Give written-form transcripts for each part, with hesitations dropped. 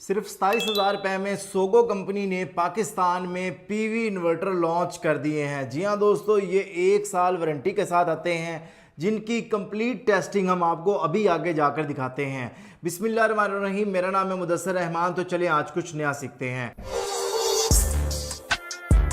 सिर्फ 27,000 रुपए में सोगो कंपनी ने पाकिस्तान में पीवी इन्वर्टर लॉन्च कर दिए हैं। जी हाँ दोस्तों, ये 1 साल वारंटी के साथ आते हैं जिनकी कंप्लीट टेस्टिंग हम आपको अभी आगे जाकर दिखाते हैं। बिस्मिल्लाहिर्रहमानिर्रहीम, मेरा नाम है मुदस्सिर रहमान। तो चलिए आज कुछ नया सीखते हैं।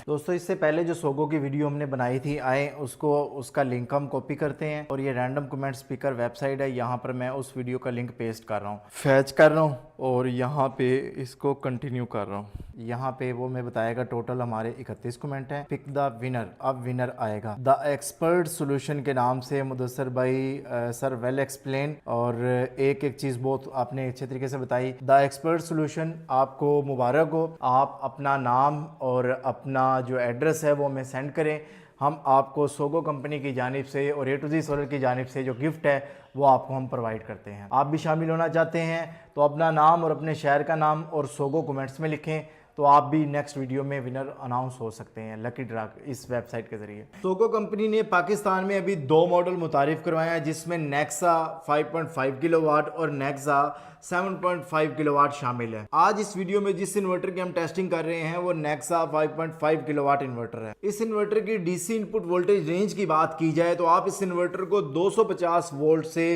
दोस्तों, इससे पहले जो सोगो की वीडियो हमने बनाई थी, आए उसका लिंक हम कॉपी करते हैं और ये रैंडम कमेंट स्पीकर वेबसाइट है। यहाँ पर मैं उस वीडियो का लिंक पेस्ट कर रहा हूँ, फैच कर रहा हूँ और यहाँ पे इसको कंटिन्यू कर रहा हूँ। यहाँ पे वो मैं बताएगा टोटल हमारे 31 कमेंट हैं। पिक द विनर, अब विनर आएगा। द एक्सपर्ट सोल्यूशन के नाम से मुदस्सिर भाई सर वेल एक्सप्लेन, और एक एक चीज़ बहुत आपने अच्छे तरीके से बताई। द एक्सपर्ट सोल्यूशन, आपको मुबारक हो। आप अपना नाम और अपना जो एड्रेस है वो हमें सेंड करें। हम आपको सोगो कंपनी की जानिब से और A to Z सोलर की जानिब से जो गिफ्ट है वो आपको हम प्रोवाइड करते हैं। आप भी शामिल होना चाहते हैं तो अपना नाम और अपने शहर का नाम और सोगो कमेंट्स में लिखें, तो आप भी नेक्स्ट वीडियो में विनर अनाउंस हो सकते हैं लकी ड्रा इस वेबसाइट के जरिए। सोगो कंपनी ने पाकिस्तान में अभी 2 मॉडल मुतारिफ करवाए हैं, जिसमें नेक्सा 5.5 किलोवाट और नेक्सा 7.5 किलोवाट शामिल है। आज इस वीडियो में जिस इन्वर्टर की हम टेस्टिंग कर रहे हैं वो नेक्सा 5.5 किलोवाट इन्वर्टर है। इस इन्वर्टर की डीसी इनपुट वोल्टेज रेंज की बात की जाए तो आप इस इन्वर्टर को 250 वोल्ट से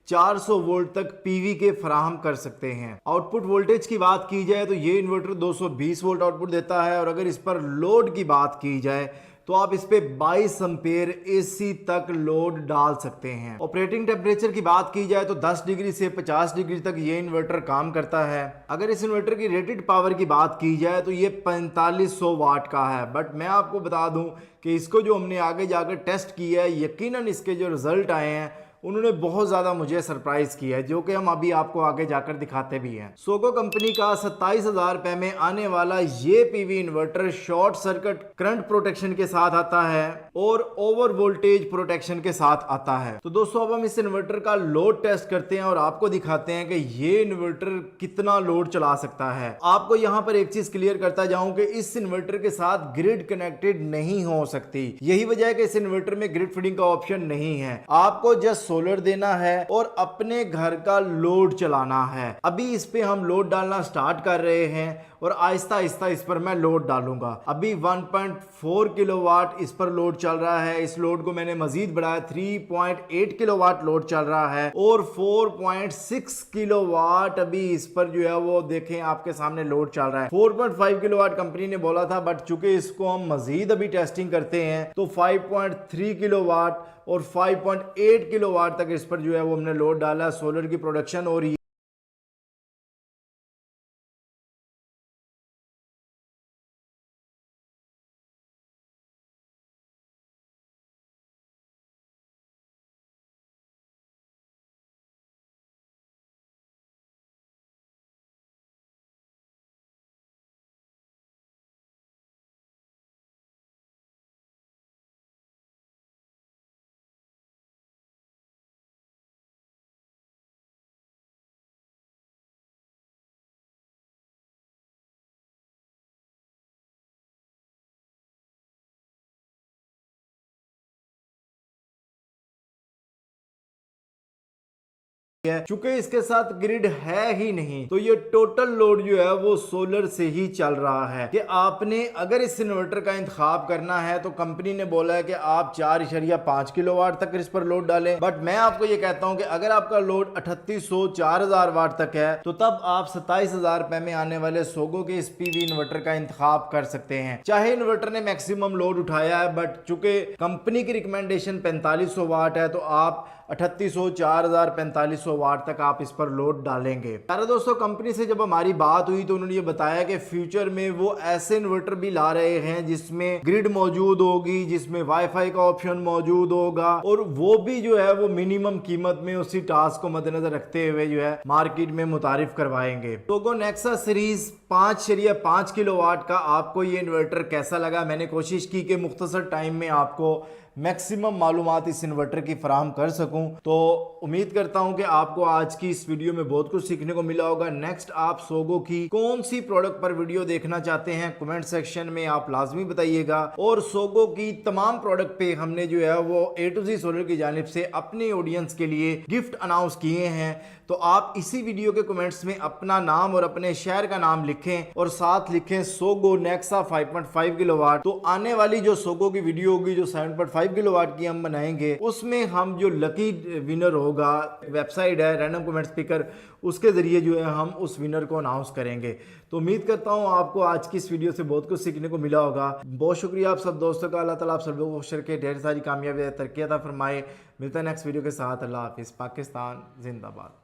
400 वोल्ट तक पीवी के फराहम कर सकते हैं। आउटपुट वोल्टेज की बात की जाए तो ये इन्वर्टर 220 वोल्ट आउटपुट देता है, और अगर इस पर लोड की बात की जाए तो आप इस पे 22 एम्पेयर एसी तक लोड डाल सकते हैं। ऑपरेटिंग टेम्परेचर की बात की जाए तो 10 डिग्री से 50 डिग्री तक ये इन्वर्टर काम करता है। अगर इस इन्वर्टर की रेटेड पावर की बात की जाए तो ये 4500 वाट का है। बट मैं आपको बता दूं कि इसको जो हमने आगे जाकर टेस्ट किया है, यकीनन इसके जो रिजल्ट आए हैं उन्होंने बहुत ज़्यादा मुझे सरप्राइज किया है, जो कि हम अभी आपको आगे जाकर दिखाते भी हैं। सोगो कंपनी का 27,000 रुपए में आने वाला ये PV inverter short circuit current protection के साथ आता है और ओवर वोल्टेज प्रोटेक्शन के साथ आता है। तो दोस्तों, अब हम इस इन्वर्टर का लोड टेस्ट करते हैं और आपको दिखाते हैं कि ये इन्वर्टर कितना लोड चला सकता है। आपको यहाँ पर एक चीज क्लियर करता जाऊं कि इस इन्वर्टर के साथ ग्रिड कनेक्टेड नहीं हो सकती। यही वजह है कि इस इन्वर्टर में ग्रिड फीडिंग का ऑप्शन नहीं है। आपको जस्ट सोलर देना है और अपने घर का लोड चलाना है। अभी इस पे हम लोड डालना स्टार्ट कर रहे हैं और आहिस्ता आहिस्ता इस पर मैं लोड डालूंगा। अभी 1.4 किलोवाट इस पर लोड चल रहा है। इस लोड को मैंने मजीद बढ़ाया, 3.8 किलोवाट लोड चल रहा है और 4.6 किलोवाट अभी इस पर जो है वो देखें आपके सामने लोड चल रहा है। 4.5 किलोवाट कंपनी ने बोला था, बट चूंकि इसको हम मजीद अभी टेस्टिंग करते हैं तो 5.3 किलोवाट और 5.8 किलोवाट तक इस पर जो है वो हमने लोड डाला। सोलर की प्रोडक्शन और चूंकि इसके साथ ग्रिड है ही नहीं, तो ये टोटल लोड जो है वो सोलर से ही चल रहा है। कि आपने अगर इस इन्वर्टर का इंतखाब करना है तो कंपनी ने बोला है कि आप 4.5 किलोवाट तक इस पर लोड डालें, बट मैं आपको ये कहता हूं कि अगर आपका लोड 3800 4000 वाट तक है तो तब आप 27,000 रुपए में आने वाले सोगो के इस पीवी इन्वर्टर का इंतखाब कर सकते हैं। चाहे इन्वर्टर ने मैक्सिमम लोड उठाया है, बट चूंकि कंपनी की रिकमेंडेशन 4500 वाट है तो आप 3800 4000 4500 वाट तक आप इस पर लोड डालेंगे। प्यारे दोस्तों, कंपनी से जब हमारी बात हुई तो उन्होंने ये बताया कि फ्यूचर में वो ऐसे इन्वर्टर भी ला रहे हैं जिसमें ग्रिड मौजूद होगी, जिसमें वाईफाई का ऑप्शन मौजूद होगा, और वो भी जो है वो मिनिमम कीमत में उसी टास्क को मद्देनजर रखते हुए जो है मार्केट में मुतारिफ करवाएंगे। सोगो नेक्सा सीरीज 5.5 किलोवाट का आपको ये इन्वर्टर कैसा लगा? मैंने कोशिश की कि मुख्तसर टाइम में आपको मैक्सिमम मालूमात इस इन्वर्टर की फराहम कर सकूं। तो उम्मीद करता हूं कि आपको आज की इस वीडियो में बहुत कुछ सीखने को मिला होगा। नेक्स्ट आप सोगो की कौन सी प्रोडक्ट पर वीडियो देखना चाहते हैं कमेंट सेक्शन में आप लाजमी बताइएगा। और सोगो की तमाम प्रोडक्ट पे हमने जो है वो A to Z सोलर की जानिब से अपने ऑडियंस के लिए गिफ्ट अनाउंस किए हैं। तो आप इसी वीडियो के कमेंट्स में अपना नाम और अपने शहर का नाम लिखें और साथ लिखें सोगो नेक्सा 5.5 किलोवाट। तो आने वाली जो सोगो की वीडियो होगी जो 7.5 किलोवाट की हम बनाएंगे, उसमें हम जो लकी विनर होगा, वेबसाइट है रैंडम कमेंट स्पीकर, उसके जरिए जो है हम उस विनर को अनाउंस करेंगे। तो उम्मीद करता हूँ आपको आज की इस वीडियो से बहुत कुछ सीखने को मिला होगा। बहुत शुक्रिया आप सब दोस्तों का। अल्लाह ताला आप सब लोगों को खुश रखे, ढेर सारी कामयाबी तरक्की अता फरमाए। मिलता है नेक्स्ट वीडियो के साथ। अल्लाह हाफिज़। पाकिस्तान जिंदाबाद।